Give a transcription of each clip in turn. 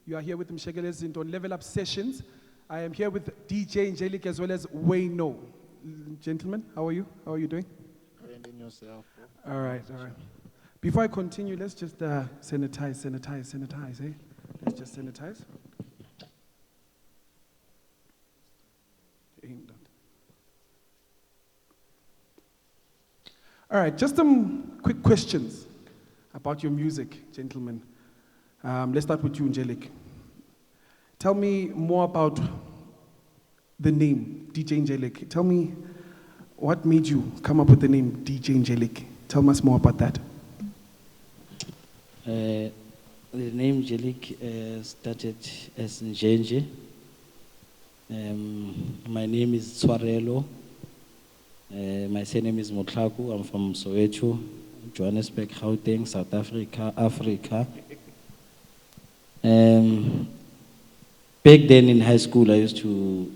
You are here with Mshegelez into Level Up Sessions. I am here with DJ Njelic as well as Wayno. Gentlemen, how are you? How are you doing? Branding yourself. All right, all right. Before I continue, let's just sanitize, eh? Let's just sanitize. All right, just some quick questions about your music, gentlemen. Let's start with you, Njelic. Tell me more about the name, DJ Njelic. Tell me what made you come up with the name DJ Njelic. Tell us more about that. The name Njelic started as Njenje. My name is Tswarelo. My surname is Motlaku. I'm from Soweto, Johannesburg, Gauteng, South Africa. Back then in high school, I used to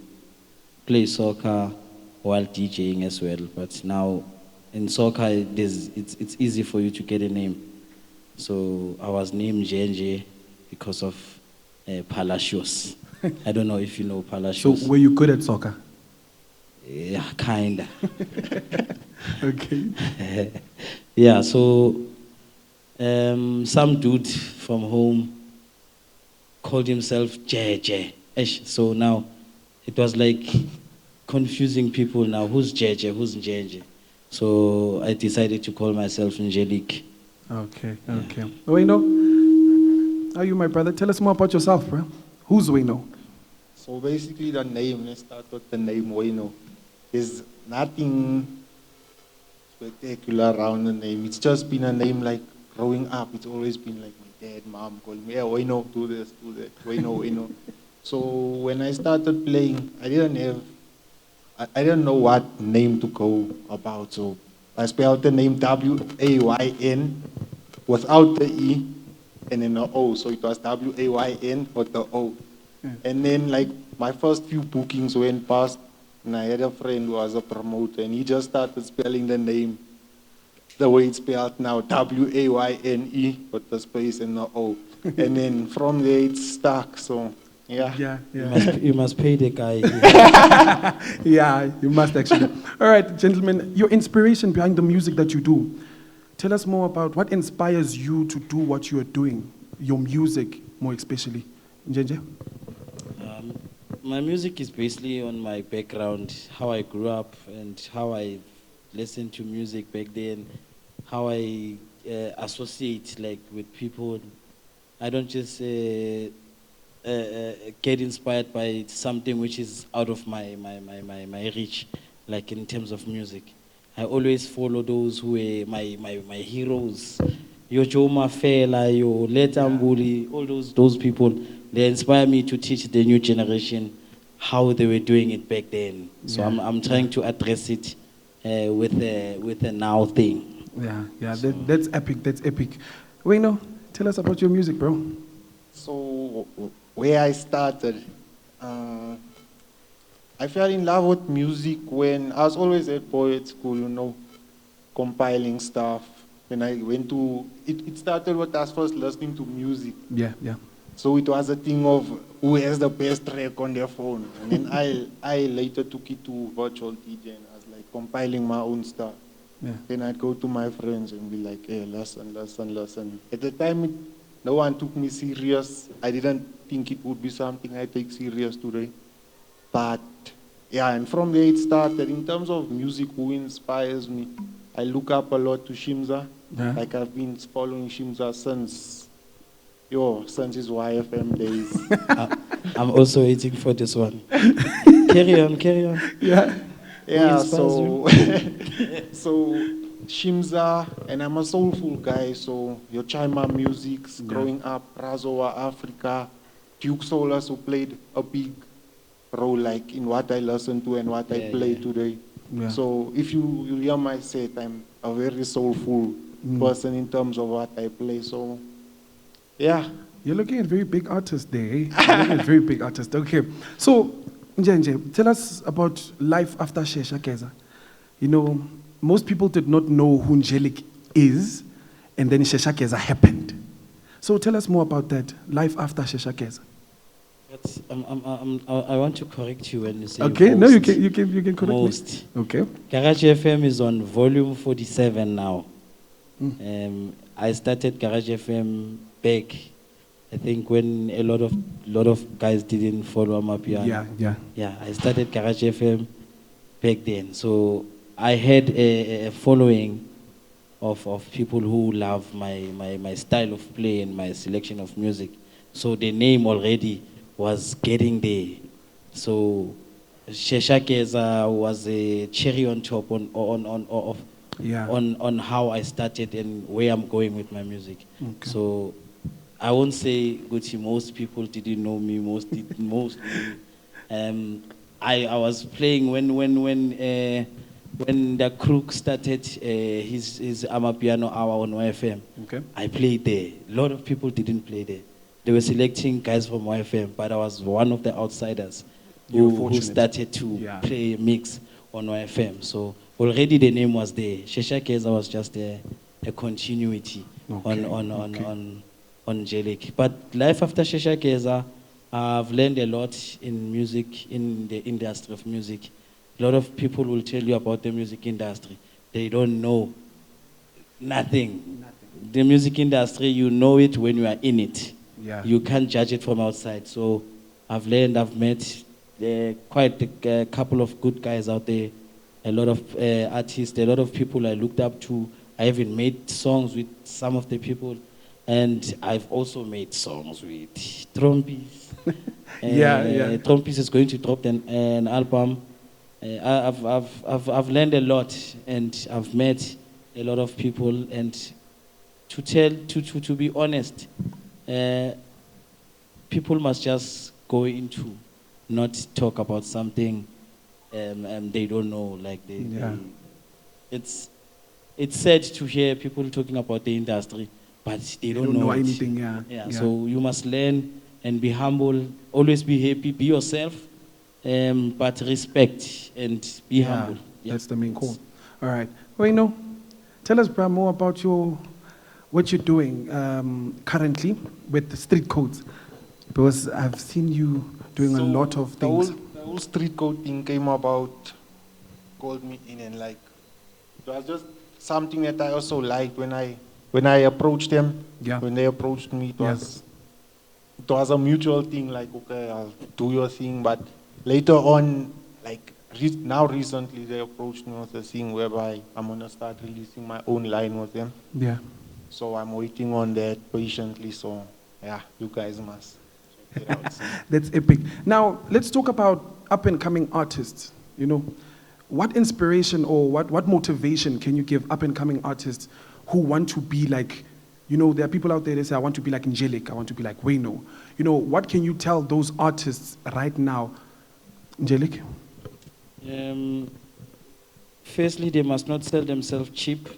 play soccer while DJing as well. But now in soccer, it's easy for you to get a name. So I was named Njenje because of Palacios. I don't know if you know Palacios. So were you good at soccer? Yeah, kinda. Okay. Yeah, so some dude from home called himself JJ. So now it was like confusing people now. Who's JJ? Who's Njenje? So I decided to call myself Njelic. Okay, okay. Wayno, how are you, my brother? Tell us more about yourself, bro. Who's Wayno? So basically the name, let's start with the name Wayno. There's nothing spectacular around the name. It's just been a name like growing up. It's always been like my dad, mom calling me, yeah, Wayno, do this, do that, Wayno, Wayno. So when I started playing, I didn't know what name to go about. So I spelled the name W-A-Y-N without the E and then the O. So it was W-A-Y-N with the O. And then like my first few bookings went past, and I had a friend who was a promoter, and he just started spelling the name the way it's spelled now, W-A-Y-N-E with the space and the O. And then from there it's stuck. So yeah. You must pay the guy. Yeah, you must actually. All right, gentlemen, your inspiration behind the music that you do. Tell us more about what inspires you to do what you are doing, your music more especially. Njenje? My music is basically on my background, how I grew up and how I listened to music back then, how I associate like with people. I don't just get inspired by something which is out of my reach, like in terms of music. I always follow those who are my heroes. Yo Joma Fela, yo Letambuli, all those people. They inspire me to teach the new generation how they were doing it back then. So I'm trying to address it with the now thing. Yeah, that's epic. That's epic. Wayno, tell us about your music, bro. So where I started, I fell in love with music when I was always at boy at school, compiling stuff. When I went to, it started with us first listening to music. Yeah. So it was a thing of who has the best track on their phone. And then I later took it to virtual DJ and I was like compiling my own stuff. Yeah. Then I'd go to my friends and be like, hey, listen. At the time, no one took me serious. I didn't think it would be something I take serious today. But yeah, and from there it started. In terms of music, who inspires me? I look up a lot to Shimza. Yeah. Like I've been following Shimza since his YFM days. I'm also waiting for this one. Carry on. Yeah, so Shimza, and I'm a soulful guy, so your Chima musics, growing up, Razowa, Africa, Duke Solas, who played a big role like in what I listen to and what I play today. Yeah. So if you hear my set, I'm a very soulful person in terms of what I play, so yeah. You're looking at very big artists there, eh? You're looking at very big artists. Okay. So, Njenje, tell us about life after shesha, geza. Most people did not know who Njelic is, and then shesha, geza happened. So tell us more about that, life after Shesha Geza. But I want to correct you when you say Okay, most. no, you can correct Most. me. Okay. Garage FM is on volume 47 now. I started Garage FM back, I think, when a lot of guys didn't follow wam'Piano. Yeah. I started Garage FM back then. So I had a following of people who love my style of play and my selection of music. So the name already was getting there. So Shesha Geza was a cherry on top on how I started and where I'm going with my music. Okay. So I won't say Gucci, most people didn't know me, most knew me. I was playing when the Crook started his wam'Piano hour on YFM. Okay. I played there. A lot of people didn't play there. They were selecting guys from YFM, but I was one of the outsiders who started to play mix on YFM. So already the name was there. Shesha Geza was just a continuity on Njelic. But life after Shesha Geza, I've learned a lot in music, in the industry of music. A lot of people will tell you about the music industry. They don't know nothing. The music industry, you know it when you are in it. Yeah. You can't judge it from outside. So I've met quite a couple of good guys out there, a lot of artists, a lot of people I looked up to. I even made songs with some of the people, and I've also made songs with Trompis. Trompis is going to drop an album. I've learned a lot, and I've met a lot of people. And to be honest, people must just go into not talk about something they don't know. Like it's sad to hear people talking about the industry, but they don't know anything. So you must learn and be humble. Always be happy. Be yourself, but respect and be humble. That's the main call. All right. Well, tell us, Bra, more about what you're doing currently with the street codes, because I've seen you doing a lot of things. The whole street code thing came about, called me in, and like it was just something that I also liked when I approached them. Yeah. When they approached me, it was a mutual thing. Like, okay, I'll do your thing. But later on, like now recently, they approached me with a thing whereby I'm gonna start releasing my own line with them. Yeah. So I'm waiting on that patiently. So yeah, you guys must check it out. That's epic. Now let's talk about up and coming artists. What inspiration or what motivation can you give up and coming artists who want to be like, there are people out there that say, I want to be like Njelic, I want to be like Wayno. What can you tell those artists right now? Njelic? Firstly, they must not sell themselves cheap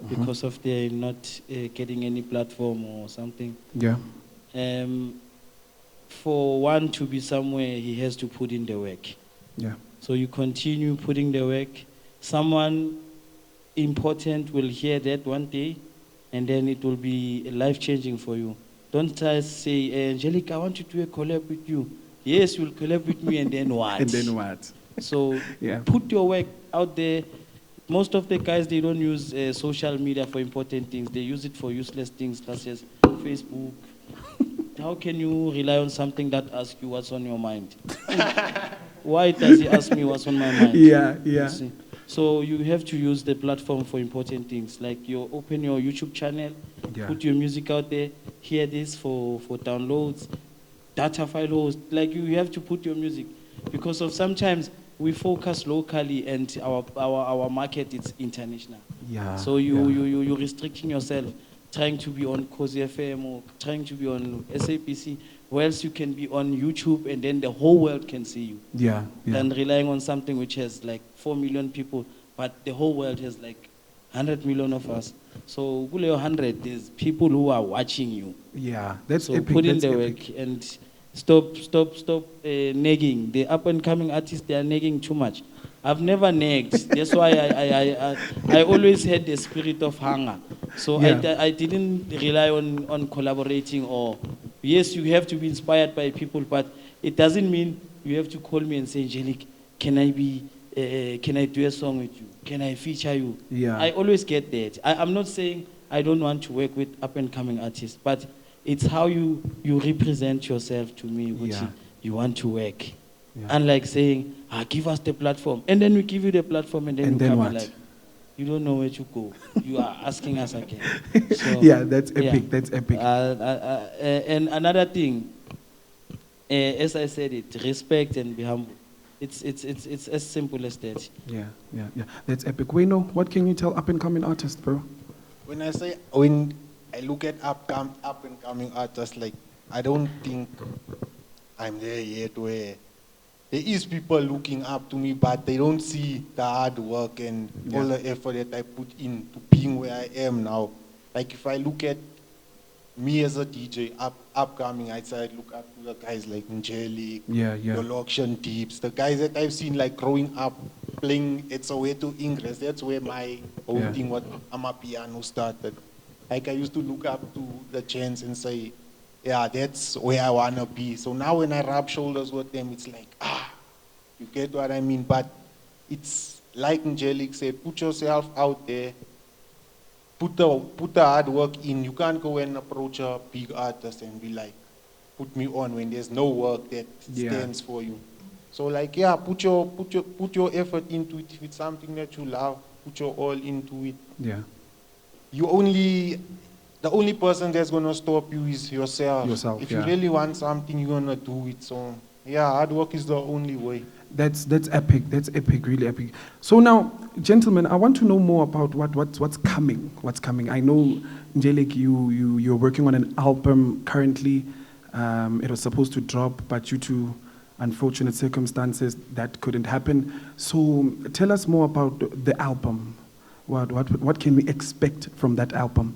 because of they're not getting any platform or something. Yeah. For one to be somewhere, he has to put in the work. Yeah. So you continue putting the work. Someone important will hear that one day, and then it will be life-changing for you. Don't try to say, Njelic, I want to do a collab with you. Yes, you'll collab with me, and then what? And then what? So put your work out there. Most of the guys, they don't use social media for important things. They use it for useless things, such as Facebook. How can you rely on something that asks you what's on your mind? Why does he ask me what's on my mind? Yeah. So you have to use the platform for important things. Like open your YouTube channel, put your music out there, hear this for downloads, data file host. Like you have to put your music, because of sometimes we focus locally and our market is international. Yeah. So you're restricting yourself, trying to be on Cozy FM or trying to be on SAPC, whereas you can be on YouTube and then the whole world can see you. Yeah. Than relying on something which has like 4 million people, but the whole world has like 100 million of us. So 100, there's people who are watching you. Yeah, that's so epic. Put in that's the epic. work and stop nagging. The up and coming artists, they are nagging too much. I've never nagged. That's why I always had the spirit of hunger. So Yeah. I didn't rely on collaborating or, yes, you have to be inspired by people, but it doesn't mean you have to call me and say, Njelic, can I do a song with you? Can I feature you? Yeah. I always get that. I'm not saying I don't want to work with up and coming artists, but it's how you represent yourself to me, which Yeah. you want to work. Yeah. Unlike saying, give us the platform, and then we give you the platform, and then And you then come what? and like, you don't know where to go. You are asking us again. So, Yeah, that's epic. yeah. That's epic. And another thing, as I said it, respect and be humble. It's as simple as that. Yeah, yeah, yeah. That's epic. Wayno, what can you tell up and coming artists, bro? When I look at up and coming artists, like, I don't think I'm there yet where there is people looking up to me, but they don't see the hard work and all the effort that I put into being where I am now. Like, if I look at me as a DJ, upcoming, I'd say I look up to the guys like Njelic, Yeah, yeah. the Auction Deeps, the guys that I've seen like growing up playing It's a Way to Ingress. That's where my whole Yeah. thing, what wam'Piano started. Like, I used to look up to the chants and say, yeah, that's where I want to be. So now when I rub shoulders with them, it's like, you get what I mean? But it's like Njelic said, put yourself out there, put the hard work in. You can't go and approach a big artist and be like, put me on, when there's no work that stands for you. So like, yeah, put your effort into it. If it's something that you love, put your all into it. Yeah. The only person that's gonna stop you is yourself. If you yeah. really want something, you're gonna do it. So yeah, hard work is the only way. That's epic. That's epic, really epic. So now, gentlemen, I want to know more about what's coming. What's coming? I know, Njelic, you're working on an album currently. It was supposed to drop, but due to unfortunate circumstances, that couldn't happen. So tell us more about the album. What can we expect from that album?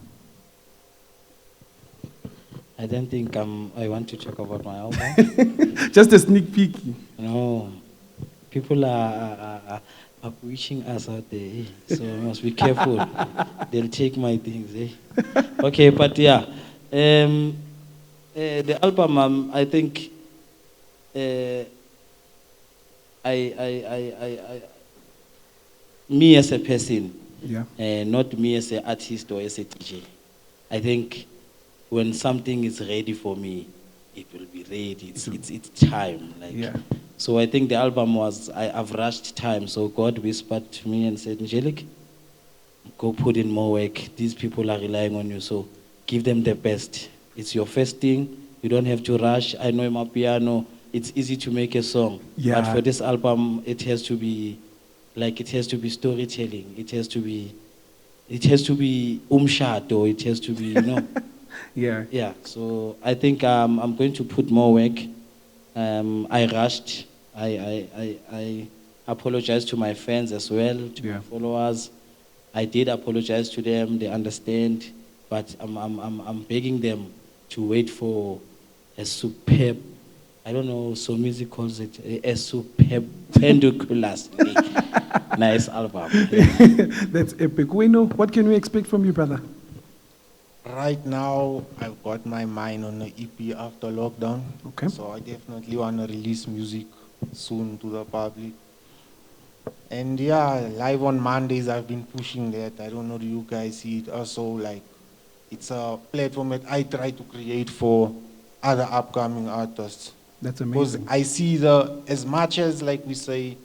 I don't think I want to talk about my album. Just a sneak peek. No. People are wishing us out there, eh? So we must be careful. They'll take my things, eh? Okay, but yeah. The album, I think, me as a person, not me as an artist or as a DJ. I think when something is ready for me, it will be ready. It's time. So I think the album was, I've rushed time. So God whispered to me and said, Njelic, go put in more work. These people are relying on you, so give them the best. It's your first thing. You don't have to rush. I know wam'Piano. It's easy to make a song. Yeah. But for this album, it has to be storytelling. It has to be umshado. It has to be, you know. Yeah. Yeah. So I think I'm going to put more work. I rushed. I apologize to my fans as well, to my followers. I did apologize to them. They understand, but I'm begging them to wait for a superb, I don't know, so music calls it a superb, penduculously nice album. That's epic. We know. What can we expect from you, brother? Right now, I've got my mind on the EP after lockdown. Okay. So I definitely want to release music soon to the public. And yeah, live on Mondays, I've been pushing that. I don't know if you guys see it also. Like, it's a platform that I try to create for other upcoming artists. That's amazing. Because I see as much as, like we say,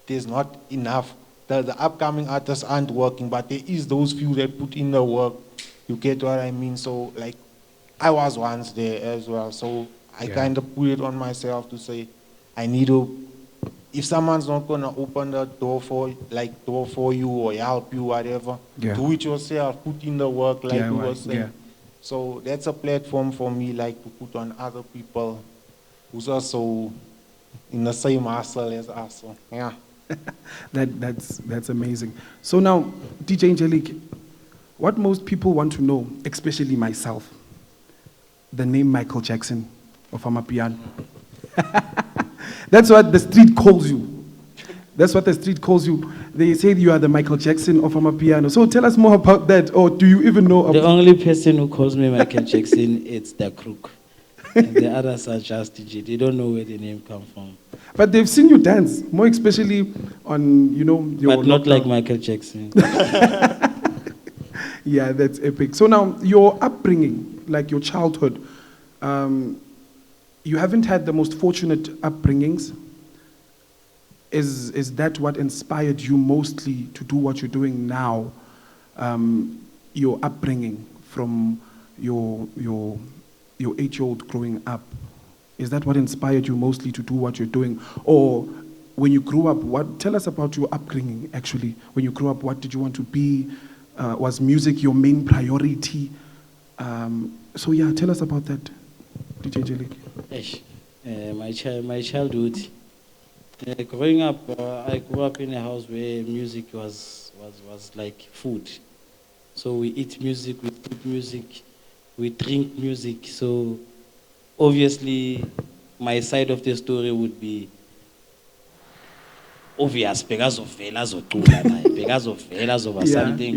there's not enough. The upcoming artists aren't working, but there is those few that put in the work. You get what I mean? So, like, I was once there as well. So I kind of put it on myself to say, I need to, if someone's not going to open the door for you or help you, whatever, do it yourself, put in the work, like you were saying. Yeah. So that's a platform for me, like, to put on other people who's also in the same hustle as us. So, yeah. That's amazing. So now, DJ Njelic, what most people want to know, especially myself, the name Michael Jackson of wam'Piano. That's what the street calls you. That's what the street calls you. They say you are the Michael Jackson of wam'Piano. So tell us more about that, or do you even know? The only person who calls me Michael Jackson, it's the crook. And the others are just DJ. They don't know where the name comes from. But they've seen you dance, more especially on, your But not lockdown. like Michael Jackson. Yeah, that's epic. So now, your upbringing, like your childhood, you haven't had the most fortunate upbringings. Is that what inspired you mostly to do what you're doing now? Your upbringing from your 8-year-old growing up, is that what inspired you mostly to do what you're doing? Or when you grew up, tell us about your upbringing actually. When you grew up, what did you want to be? Was music your main priority? So yeah, tell us about that, DJ Njelic. My childhood. Growing up, I grew up in a house where music was like food. So we eat music, we put music, we drink music. So obviously, my side of the story would be obvious because of velas or because of velas or something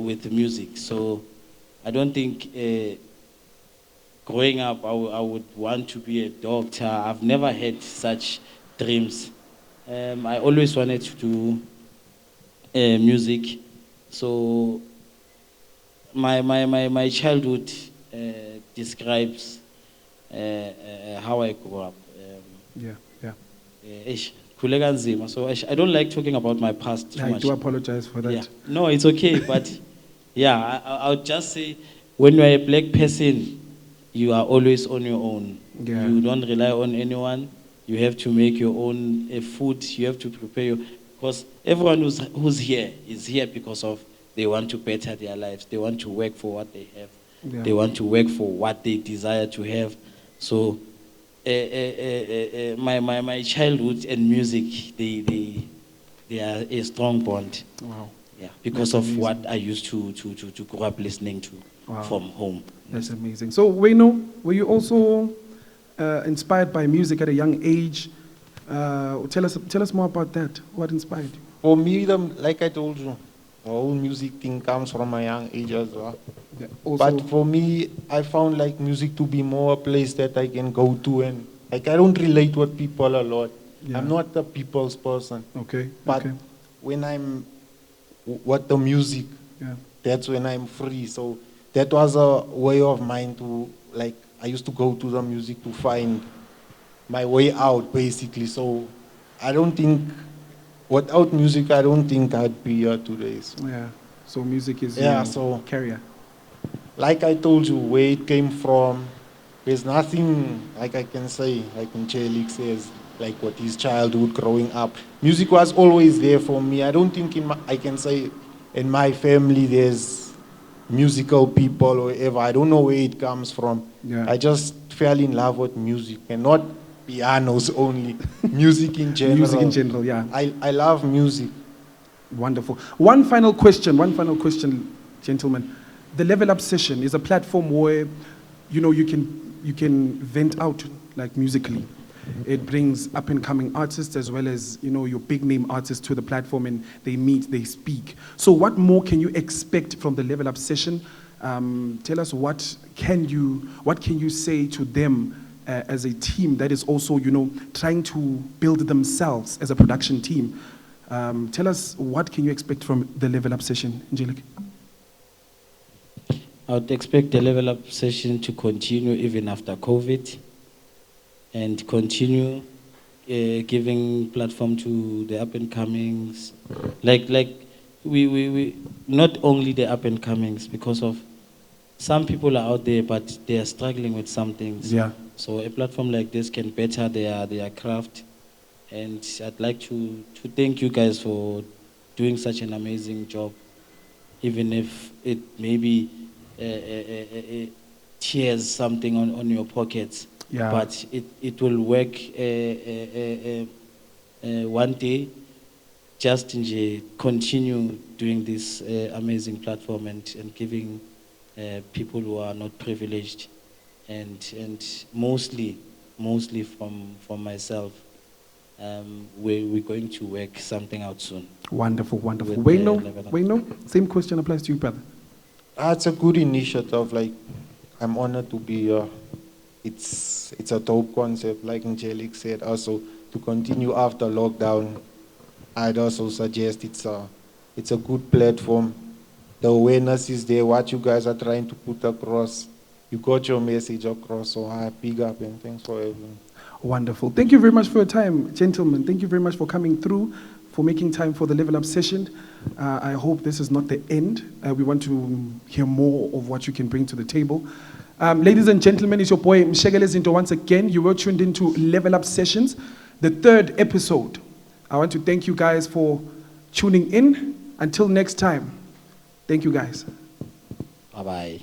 with music. So I don't think growing up I would want to be a doctor. I've never had such dreams. I always wanted to do music. So my childhood describes how I grew up. Yeah. So I don't like talking about my past too I much. do apologize for that. Yeah. No, it's okay. But yeah, I would just say when you are a black person, you are always on your own. Yeah. You don't rely on anyone. You have to make your own food. You have to prepare your, because everyone who's here is here because of they want to better their lives. They want to work for what they have. Yeah. They want to work for what they desire to have. So my childhood and music, they are a strong bond. Wow. Yeah, because That's of amazing. what I used to grow up listening to from home. That's amazing. So, Wayno, were you also inspired by music at a young age? Tell us more about that. What inspired you? For me, like I told you, the whole music thing comes from my young age as well. Yeah, also, But for me, I found like music to be more a place that I can go to, and like I don't relate with people a lot. Yeah. I'm not a people's person. okay. But okay. when I'm with the music, Yeah. that's when I'm free. So that was a way of mine to, like, I used to go to the music to find my way out, basically. So I don't think, without music, I don't think I'd be here today. So, Yeah. So music is Yeah, your so- carrier. like I told you, where it came from, there's nothing like I can say, like Njelic says, like what his childhood growing up. Music was always there for me. I don't think I can say in my family there's musical people or whatever. I don't know where it comes from. Yeah. I just fell in love with music, and not pianos only, music in general. Music in general, yeah. I love music. Wonderful. One final question, gentlemen. The Level Up session is a platform where, you can vent out like musically. It brings up and coming artists as well as, your big name artists to the platform, and they meet, they speak. So what more can you expect from the Level Up session? Tell us what can you say to them as a team that is also, trying to build themselves as a production team. Tell us what can you expect from the Level Up session, Njelic? I would expect the Level Up session to continue even after COVID, and continue giving platform to the up and comings, like we not only the up and comings, because of some people are out there but they are struggling with some things. Yeah. So a platform like this can better their craft, and I'd like to thank you guys for doing such an amazing job, even if it maybe tears something on your pockets. Yeah. But it will work one day. Just continue doing this amazing platform and giving people who are not privileged, and mostly from myself. we're going to work something out soon. Wonderful, wonderful. With the Wayno, level up. Wayno, same question applies to you, brother. It's a good initiative. Like, I'm honored to be here. It's a dope concept, like Njelic said. Also, to continue after lockdown, I'd also suggest it's a good platform. The awareness is there. What you guys are trying to put across, you got your message across. So I big up and thanks for everything. Wonderful. Thank you very much for your time, gentlemen. Thank you very much for coming through, for making time for the Level Up session. I hope this is not the end. We want to hear more of what you can bring to the table. Ladies and gentlemen, it's your boy Mshegele Zinto once again. You were tuned into Level Up Sessions, the 3rd episode. I want to thank you guys for tuning in. Until next time, thank you guys. Bye-bye.